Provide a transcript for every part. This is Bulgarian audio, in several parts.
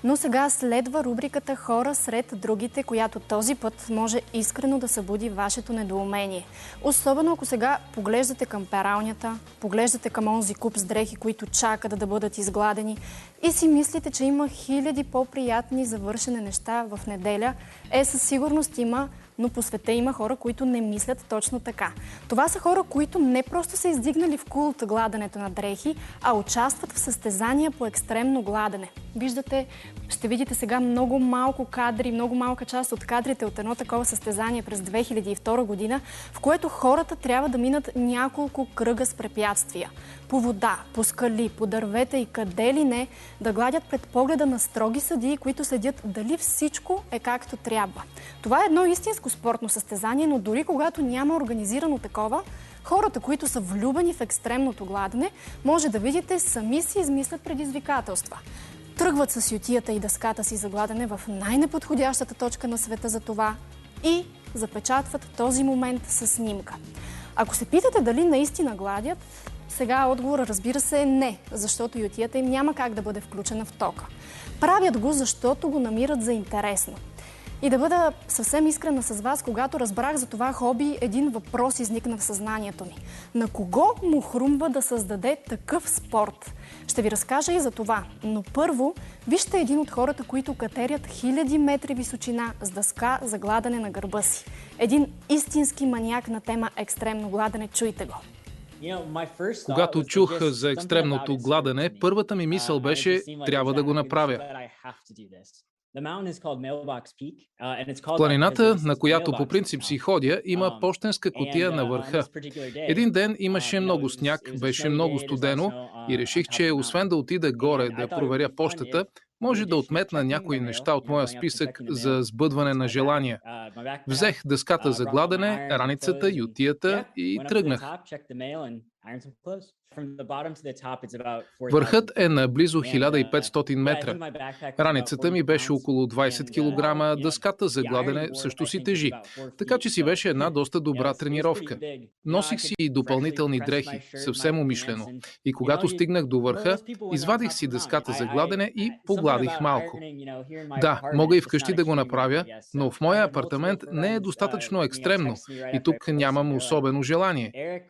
Но сега следва рубриката "Хора сред другите", която този път може искрено да събуди вашето недоумение. Особено ако сега поглеждате към пералнята, поглеждате към онзи куп с дрехи, които чакат да бъдат изгладени и си мислите, че има хиляди по-приятни завършени неща в неделя. Със сигурност има, но по света има хора, които не мислят точно така. Това са хора, които не просто са издигнали в култ гладенето на дрехи, а участват в състезания по екстремно гладене. Ще видите сега много малко кадри, много малка част от кадрите от едно такова състезание през 2002 година, в което хората трябва да минат няколко кръга с препятствия. По вода, по скали, по дървета и къде ли не, да гладят пред погледа на строги съдии, които следят дали всичко е както трябва. Това е едно истинско спортно състезание, но дори когато няма организирано такова, хората, които са влюбени в екстремното гладене, може да видите, сами си измислят предизвикателства. Тръгват с ютията и дъската си за гладене в най-неподходящата точка на света за това и запечатват този момент със снимка. Ако се питате дали наистина гладят, сега отговорът, разбира се, е не, защото ютията им няма как да бъде включена в тока. Правят го, защото го намират за интересно. И да бъда съвсем искрена с вас, когато разбрах за това хоби, един въпрос изникна в съзнанието ми. На кого му хрумва да създаде такъв спорт? Ще ви разкажа и за това. Но първо, вижте един от хората, които катерят хиляди метри височина с дъска за гладене на гърба си. Един истински маняк на тема екстремно гладене. Чуйте го. Когато чух за екстремното гладене, първата ми мисъл беше: трябва да го направя. В планината, на която по принцип си ходя, има пощенска кутия на върха. Един ден имаше много сняг, беше много студено и реших, че освен да отида горе да проверя пощата, може да отметна някои неща от моя списък за сбъдване на желания. Взех дъската за гладене, раницата, ютията и тръгнах. Върхът е на близо 1500 метра. Раницата ми беше около 20 кг, дъската за гладене също си тежи, така че си беше една доста добра тренировка. Носих си и допълнителни дрехи, съвсем умишлено. И когато стигнах до върха, извадих си дъската за гладене и погладих малко. Да, мога и вкъщи да го направя, но в моя апартамент не е достатъчно екстремно и тук нямам особено желание.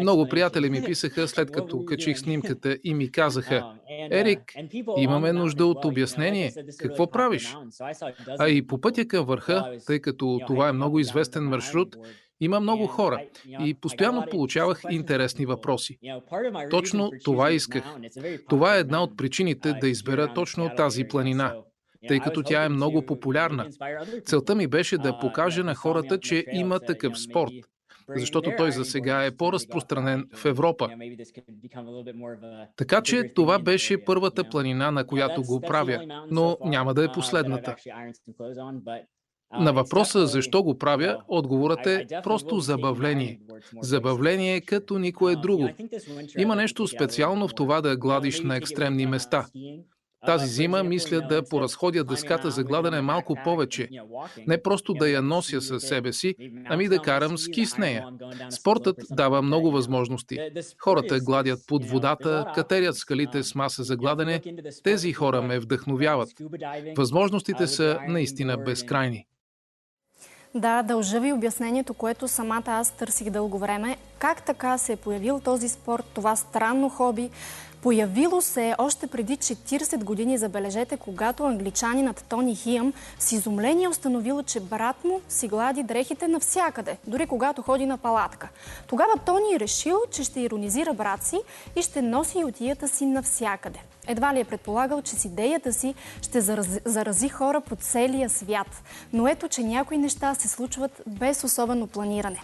Много приятели ми писаха, след като качих снимката, и ми казаха: "Ерик, имаме нужда от обяснение. Какво правиш?" А и по пътя към върха, тъй като това е много известен маршрут, има много хора и постоянно получавах интересни въпроси. Точно това исках. Това е една от причините да избера точно тази планина, тъй като тя е много популярна. Целта ми беше да покажа на хората, че има такъв спорт, защото той за сега е по-разпространен в Европа. Така че това беше първата планина, на която го правя, но няма да е последната. На въпроса защо го правя, отговорът е просто забавление. Забавление като никое друго. Има нещо специално в това да гладиш на екстремни места. Тази зима мисля да поразходя дъската за гладене малко повече. Не просто да я нося със себе си, ами да карам ски с нея. Спортът дава много възможности. Хората гладят под водата, катерят скалите с маса за гладене. Тези хора ме вдъхновяват. Възможностите са наистина безкрайни. Да, дължа ви обяснението, което самата аз търсих дълго време. Как така се е появил този спорт, това странно хоби? Появило се още преди 40 години, забележете, когато англичанинът Тони Хиъм с изумление установил, че брат му си глади дрехите навсякъде, дори когато ходи на палатка. Тогава Тони решил, че ще иронизира брат си и ще носи ютията си навсякъде. Едва ли е предполагал, че с идеята си ще зарази хора по целия свят. Но ето, че някои неща се случват без особено планиране.